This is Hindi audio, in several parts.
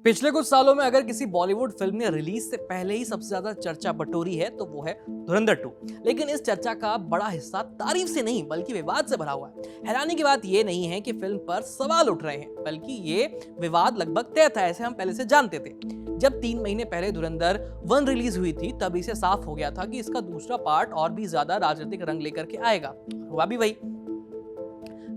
पिछले कुछ सालों में अगर किसी बॉलीवुड फिल्म ने रिलीज से पहले ही सबसे ज्यादा चर्चा बटोरी है तो वो है धुरंधर 2। लेकिन इस चर्चा का बड़ा हिस्सा तारीफ से नहीं बल्कि विवाद से भरा हुआ है। हैरानी की बात ये नहीं है कि फिल्म पर सवाल उठ रहे हैं, बल्कि ये विवाद लगभग तय था, ऐसे हम पहले से जानते थे। जब 3 महीने पहले धुरंधर 1 रिलीज हुई थी तब इसे साफ हो गया था कि इसका दूसरा पार्ट और भी ज्यादा राजनीतिक रंग लेकर के आएगा। हुआ भी वही।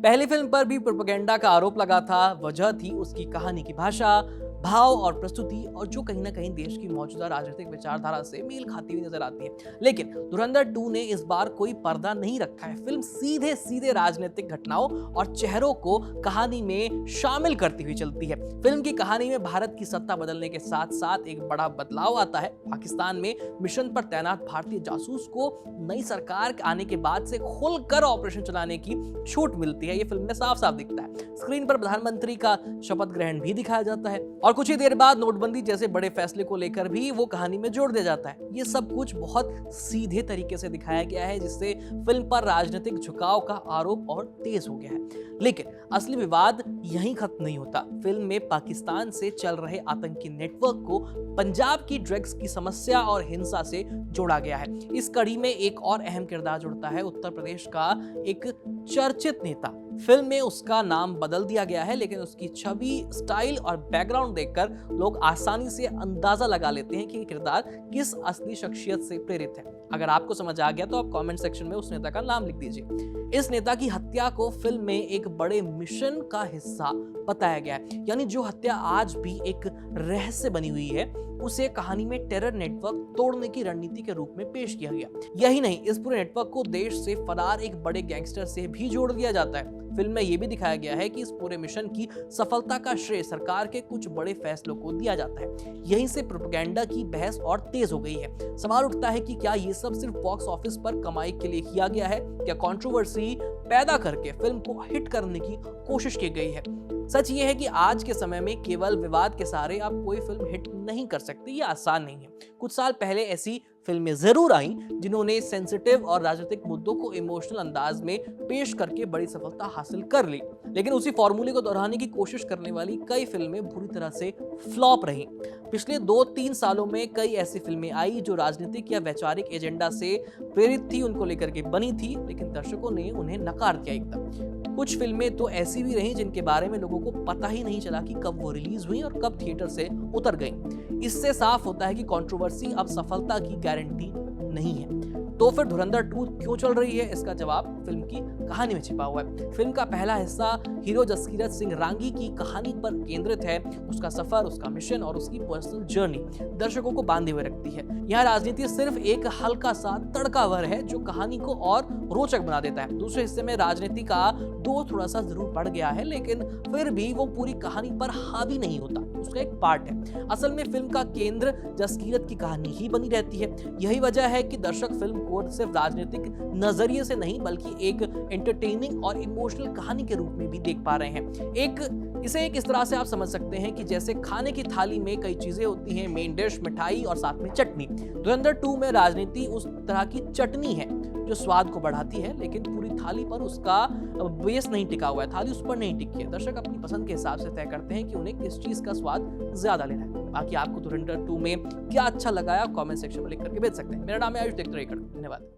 पहली फिल्म पर भी प्रोपेगेंडा का आरोप लगा था। वजह थी उसकी कहानी की भाषा, भाव और प्रस्तुति, और जो कहीं ना कहीं देश की मौजूदा राजनीतिक विचारधारा से मेल खाती हुई नजर आती है। लेकिन धुरंधर 2 ने इस बार कोई पर्दा नहीं रखा है। फिल्म सीधे सीधे राजनीतिक घटनाओं और चेहरों को कहानी में शामिल करती हुई चलती है। फिल्म की कहानी में भारत की सत्ता बदलने के साथ साथ एक बड़ा बदलाव आता है। पाकिस्तान में मिशन पर तैनात भारतीय जासूस को नई सरकार आने के बाद से खुलकर ऑपरेशन चलाने की छूट मिलती है। ये फिल्म में साफ साफ दिखता है। स्क्रीन पर प्रधानमंत्री का शपथ ग्रहण भी दिखाया जाता है और कुछ ही देर बाद नोटबंदी जैसे बड़े फैसले को लेकर भी वो कहानी में जोड़ दिया जाता है। ये सब कुछ बहुत सीधे तरीके से दिखाया गया है, जिससे फिल्म पर राजनीतिक झुकाव का आरोप और तेज हो गया है। लेकिन असली विवाद यहीं खत्म नहीं होता। फिल्म में पाकिस्तान से चल रहे आतंकी नेटवर्क को पंजाब की ड्रग्स की समस्या और हिंसा से जोड़ा गया है। इस कड़ी में एक और अहम किरदार जुड़ता है उत्तर प्रदेश का एक चर्चित नेता। फिल्म में उसका नाम बदल दिया गया है, लेकिन उसकी छवि, स्टाइल और बैकग्राउंड देखकर लोग आसानी से अंदाजा लगा लेते हैं कि ये किरदार किस असली शख्सियत से प्रेरित है। अगर आपको समझ आ गया तो आप कमेंट सेक्शन में उस नेता का नाम लिख दीजिए। इस नेता की हत्या को फिल्म में एक बड़े मिशन का हिस्सा बताया गया है, यानी जो हत्या आज भी एक रहस्य बनी हुई है उसे कहानी में टेरर नेटवर्क तोड़ने की रणनीति के रूप में पेश किया गया। यही नहीं, इस पूरे नेटवर्क को देश से फरार एक बड़े गैंगस्टर से भी जोड़ दिया जाता है। फिल्म में यह भी दिखाया गया है कि इस पूरे मिशन की सफलता का श्रेय सरकार के कुछ बड़े फैसलों को दिया जाता है। यहीं से प्रोपेगेंडा की बहस और तेज हो गई है। सवाल उठता है कि क्या ये सब सिर्फ बॉक्स ऑफिस पर कमाई के लिए किया गया है? क्या कंट्रोवर्सी पैदा करके फिल्म को हिट करने की कोशिश की गई है? सच ये है कि आज के समय में केवल विवाद के सहारे आप कोई फिल्म हिट नहीं कर सकते। ये आसान नहीं है। कुछ साल पहले ऐसी फिल्में जरूर आई जिन्होंने सेंसिटिव और राजनीतिक मुद्दों को इमोशनल अंदाज में पेश करके बड़ी सफलता हासिल कर ली, लेकिन उसी फॉर्मूले को दोहराने की कोशिश करने वाली कई फिल्में बुरी तरह से फ्लॉप रहीं। पिछले 2-3 सालों में कई ऐसी फिल्में आई जो राजनीतिक या वैचारिक एजेंडा से प्रेरित थी, उनको लेकर के बनी थी, लेकिन दर्शकों ने उन्हें नकार दिया एकदम। कुछ फिल्में तो ऐसी भी रहीं जिनके बारे में लोगों को पता ही नहीं चला कि कब वो रिलीज हुई और कब थिएटर से उतर गई। इससे साफ होता है कि कंट्रोवर्सी अब सफलता की गारंटी नहीं है। तो फिर धुरंधर 2 क्यों चल रही है? इसका जवाब फिल्म की कहानी में छिपा हुआ है। फिल्म का पहला हिस्सा हीरो जसकीरत सिंह रांगी की कहानी पर केंद्रित है। उसका सफर, उसका मिशन और उसकी पर्सनल जर्नी दर्शकों को बांधे हुए रखती है। यहाँ राजनीति सिर्फ एक हल्का सा तड़कावर है जो कहानी को और रोचक बना देता है। दूसरे हिस्से में राजनीति का दो थोड़ा सा जरूर बढ़ गया है, लेकिन फिर भी वो पूरी कहानी पर हावी नहीं होता, उसका एक पार्ट है। असल में फिल्म का केंद्र जसकीरत की कहानी ही बनी रहती है। यही वजह है कि दर्शक फिल्म को सिर्फ राजनीतिक नजरिए से नहीं बल्कि एक एंटरटेनिंग और इमोशनल कहानी के रूप में भी देख पा रहे हैं। इसे इस तरह से आप समझ सकते हैं कि जैसे खाने की थाली में कई चीजें होती हैं, मेन डिश, मिठाई और साथ में चटनी। धुरंधर 2 में राजनीति उस तरह की चटनी है जो स्वाद को बढ़ाती है, लेकिन पूरी थाली पर उसका बेस नहीं टिका हुआ है, थाली उस पर नहीं टिकी है। दर्शक अपनी पसंद के हिसाब से तय करते हैं कि उन्हें किस चीज का स्वाद ज्यादा लेना है। बाकी आपको धुरंधर 2 में क्या अच्छा लगा है, कमेंट सेक्शन में लिख करके भेज सकते हैं। मेरा नाम है आयुष, देखते रहिए। धन्यवाद।